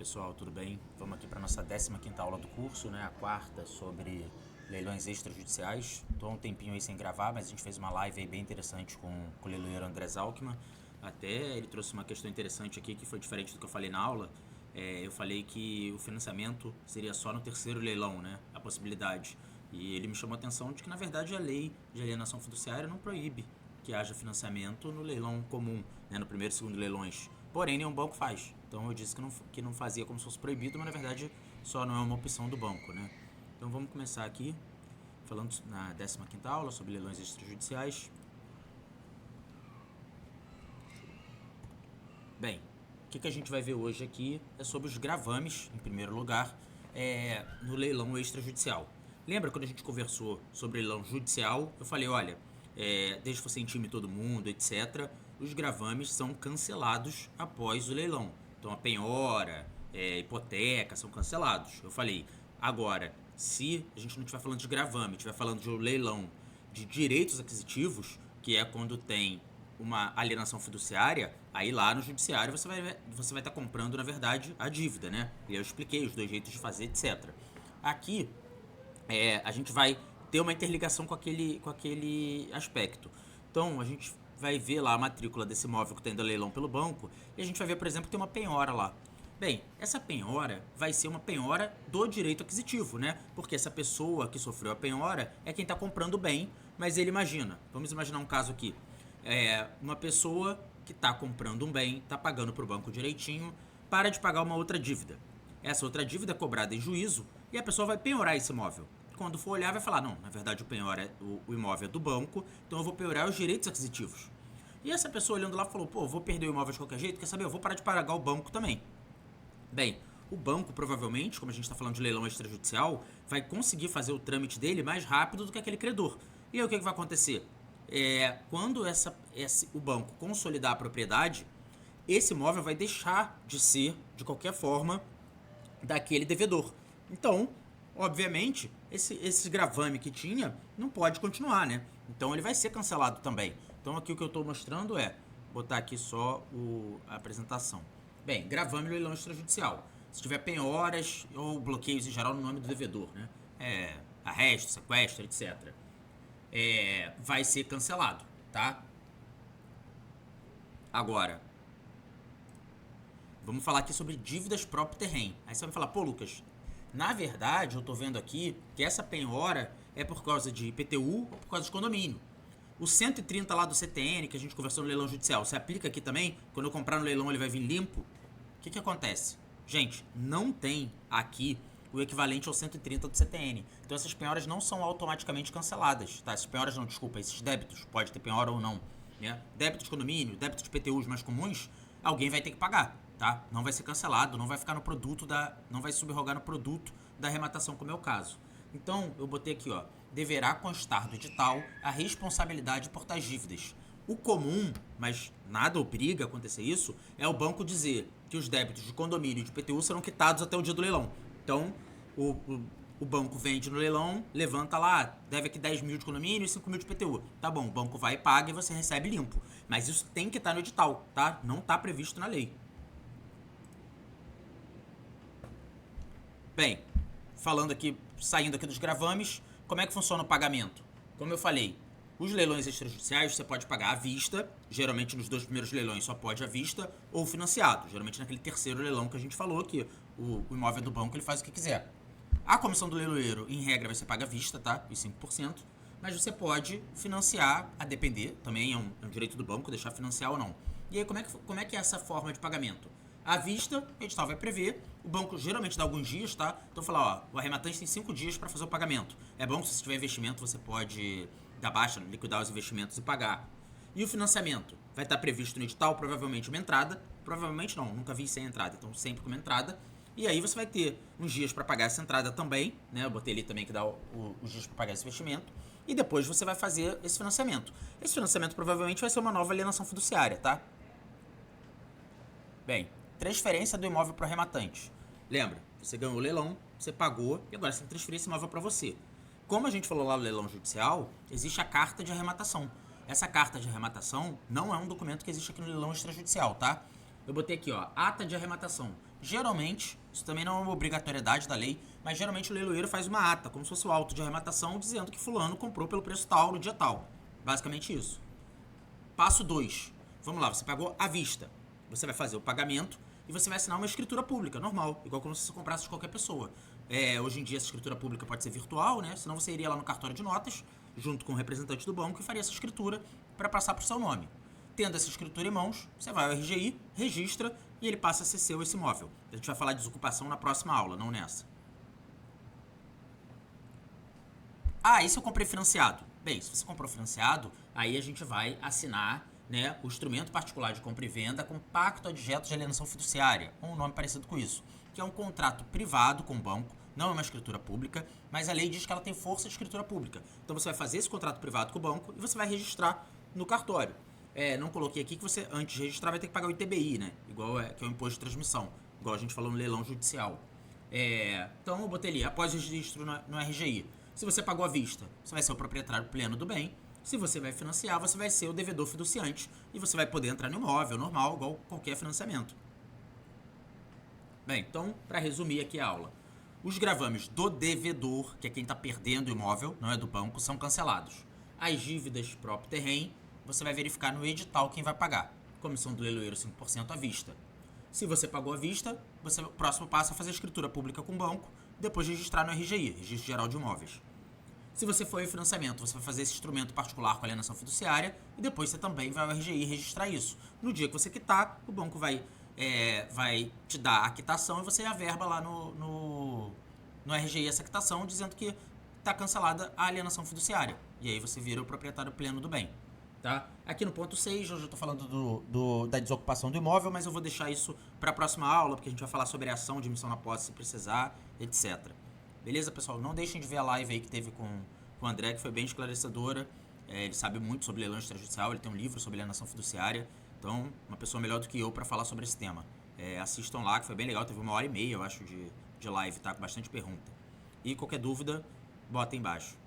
Pessoal, tudo bem? Vamos aqui para a nossa 15ª aula do curso, né? A quarta sobre leilões extrajudiciais. Estou há um tempinho aí sem gravar, mas a gente fez uma live aí bem interessante com o leiloeiro André Zalkman. Até ele trouxe uma questão interessante aqui que foi diferente do que eu falei na aula. Eu falei que o financiamento seria só no terceiro leilão, né? A possibilidade. E ele me chamou a atenção de que, na verdade, a lei de alienação fiduciária não proíbe que haja financiamento no leilão comum, né? No primeiro e segundo leilões. Porém, nenhum banco faz. Então eu disse que não fazia como se fosse proibido, mas na verdade só não é uma opção do banco, né? Então vamos começar aqui falando na 15ª aula sobre leilões extrajudiciais. Bem, o que a gente vai ver hoje aqui é sobre os gravames, em primeiro lugar, no leilão extrajudicial. Lembra quando a gente conversou sobre leilão judicial? Eu falei, olha, desde que você intime todo mundo, etc., os gravames são cancelados após o leilão. Então a penhora, hipoteca são cancelados. Eu falei, agora, se a gente não estiver falando de gravame, estiver falando de um leilão de direitos aquisitivos, que é quando tem uma alienação fiduciária, aí lá no judiciário você vai estar comprando, na verdade, a dívida, né? E eu expliquei os dois jeitos de fazer, etc. Aqui, a gente vai ter uma interligação com aquele aspecto. Então, a gente vai ver lá a matrícula desse imóvel que está indo a leilão pelo banco e a gente vai ver, por exemplo, que tem uma penhora lá. Bem, essa penhora vai ser uma penhora do direito aquisitivo, né? Porque essa pessoa que sofreu a penhora é quem está comprando o bem, mas ele imagina, vamos imaginar um caso aqui, uma pessoa que está comprando um bem, está pagando para o banco direitinho, para de pagar uma outra dívida. Essa outra dívida é cobrada em juízo e a pessoa vai penhorar esse imóvel. Quando for olhar, vai falar, não, na verdade o imóvel é do banco, então eu vou penhorar os direitos aquisitivos. E essa pessoa olhando lá falou, pô, vou perder o imóvel de qualquer jeito, quer saber, eu vou parar de pagar o banco também. Bem, o banco provavelmente, como a gente está falando de leilão extrajudicial, vai conseguir fazer o trâmite dele mais rápido do que aquele credor. E aí o que vai acontecer? Quando o banco consolidar a propriedade, esse imóvel vai deixar de ser, de qualquer forma, daquele devedor. Então, obviamente, esse gravame que tinha não pode continuar, né? Então ele vai ser cancelado também. Então aqui o que eu estou mostrando botar aqui só a apresentação. Bem, gravame no leilão extrajudicial. Se tiver penhoras ou bloqueios em geral no nome do devedor, né? Arresto, sequestro, etc. Vai ser cancelado, tá? Agora, vamos falar aqui sobre dívidas próprio terreno. Aí você vai falar, pô, Lucas, na verdade eu tô vendo aqui que essa penhora é por causa de IPTU ou por causa de condomínio. O 130 lá do CTN, que a gente conversou no leilão judicial, você aplica aqui também? Quando eu comprar no leilão ele vai vir limpo? O que acontece? Gente, não tem aqui o equivalente ao 130 do CTN. Então essas penhoras não são automaticamente canceladas, tá? Essas penhoras não, desculpa, esses débitos, pode ter penhora ou não, né? Débito de condomínio, débito de PTUs mais comuns, alguém vai ter que pagar, tá? Não vai ser cancelado, não vai ficar no produto não vai subrogar no produto da arrematação, como é o caso. Então, eu botei aqui, ó, deverá constar do edital a responsabilidade por tais dívidas. O comum, mas nada obriga a acontecer isso, é o banco dizer que os débitos de condomínio e de PTU serão quitados até o dia do leilão. Então, o banco vende no leilão, levanta lá, deve aqui 10 mil de condomínio e 5 mil de PTU. Tá bom, o banco vai e paga e você recebe limpo. Mas isso tem que estar no edital, tá? Não está previsto na lei. Bem, falando aqui, saindo aqui dos gravames, como é que funciona o pagamento? Como eu falei, os leilões extrajudiciais você pode pagar à vista, geralmente nos dois primeiros leilões só pode à vista, ou financiado, geralmente naquele terceiro leilão que a gente falou, que o imóvel do banco ele faz o que quiser. A comissão do leiloeiro, em regra, vai ser paga à vista, tá? Os 5%, mas você pode financiar, a depender, também é um direito do banco deixar financiar ou não. E aí como é que é essa forma de pagamento? À vista, o edital vai prever, o banco geralmente dá alguns dias, tá? Então falar, ó, o arrematante tem 5 dias para fazer o pagamento. É bom que se tiver investimento você pode dar baixa, liquidar os investimentos e pagar. E o financiamento? Vai estar previsto no edital, provavelmente uma entrada, provavelmente não, nunca vi sem entrada, então sempre como entrada. E aí você vai ter uns dias para pagar essa entrada também, né? Eu botei ali também que dá os dias para pagar esse investimento. E depois você vai fazer esse financiamento. Esse financiamento provavelmente vai ser uma nova alienação fiduciária, tá? Bem, transferência do imóvel para o arrematante. Lembra, você ganhou o leilão, você pagou e agora você tem que transferir esse imóvel para você. Como a gente falou lá no leilão judicial, existe a carta de arrematação. Essa carta de arrematação não é um documento que existe aqui no leilão extrajudicial, tá? eu botei aqui, ó, ata de arrematação. Geralmente, isso também não é uma obrigatoriedade da lei, mas geralmente o leiloeiro faz uma ata, como se fosse o auto de arrematação, dizendo que fulano comprou pelo preço tal, no dia tal. Basicamente isso. Passo 2. Vamos lá, você pagou à vista. Você vai fazer o pagamento e você vai assinar uma escritura pública, normal, igual como se você comprasse de qualquer pessoa. Hoje em dia essa escritura pública pode ser virtual, né? Senão você iria lá no cartório de notas, junto com o representante do banco, e faria essa escritura para passar para o seu nome. Tendo essa escritura em mãos, você vai ao RGI, registra e ele passa a ser seu esse imóvel. A gente vai falar de desocupação na próxima aula, não nessa. Ah, e se eu comprei financiado? Bem, se você comprou financiado, aí a gente vai assinar, né, o instrumento particular de compra e venda com pacto adjeto de alienação fiduciária, ou um nome parecido com isso, que é um contrato privado com o banco, não é uma escritura pública, mas a lei diz que ela tem força de escritura pública. Então você vai fazer esse contrato privado com o banco e você vai registrar no cartório. Não coloquei aqui que você, antes de registrar, vai ter que pagar o ITBI, né? Que é o imposto de transmissão, igual a gente falou no leilão judicial. Então eu botei ali, após o registro no RGI. Se você pagou à vista, você vai ser o proprietário pleno do bem. Se você vai financiar, você vai ser o devedor fiduciante e você vai poder entrar no imóvel normal, igual qualquer financiamento. Bem, então, para resumir aqui a aula, os gravames do devedor, que é quem está perdendo o imóvel, não é do banco, são cancelados. As dívidas próprio terreno, você vai verificar no edital quem vai pagar. Comissão do leiloeiro 5% à vista. Se você pagou à vista, o próximo passo é fazer a escritura pública com o banco, depois registrar no RGI, Registro Geral de Imóveis. Se você for em financiamento, você vai fazer esse instrumento particular com alienação fiduciária e depois você também vai ao RGI registrar isso. No dia que você quitar, o banco vai te dar a quitação e você averba lá no RGI essa quitação dizendo que está cancelada a alienação fiduciária. E aí você vira o proprietário pleno do bem. Tá? Aqui no ponto 6, hoje eu estou falando da desocupação do imóvel, mas eu vou deixar isso para a próxima aula, porque a gente vai falar sobre a ação de emissão na posse se precisar, etc. Beleza, pessoal? Não deixem de ver a live aí que teve com o André, que foi bem esclarecedora. Ele sabe muito sobre leilão extrajudicial, ele tem um livro sobre alienação fiduciária. Então, uma pessoa melhor do que eu para falar sobre esse tema. Assistam lá, que foi bem legal. Teve 1h30, eu acho, de live, tá? Com bastante pergunta. E qualquer dúvida, bota aí embaixo.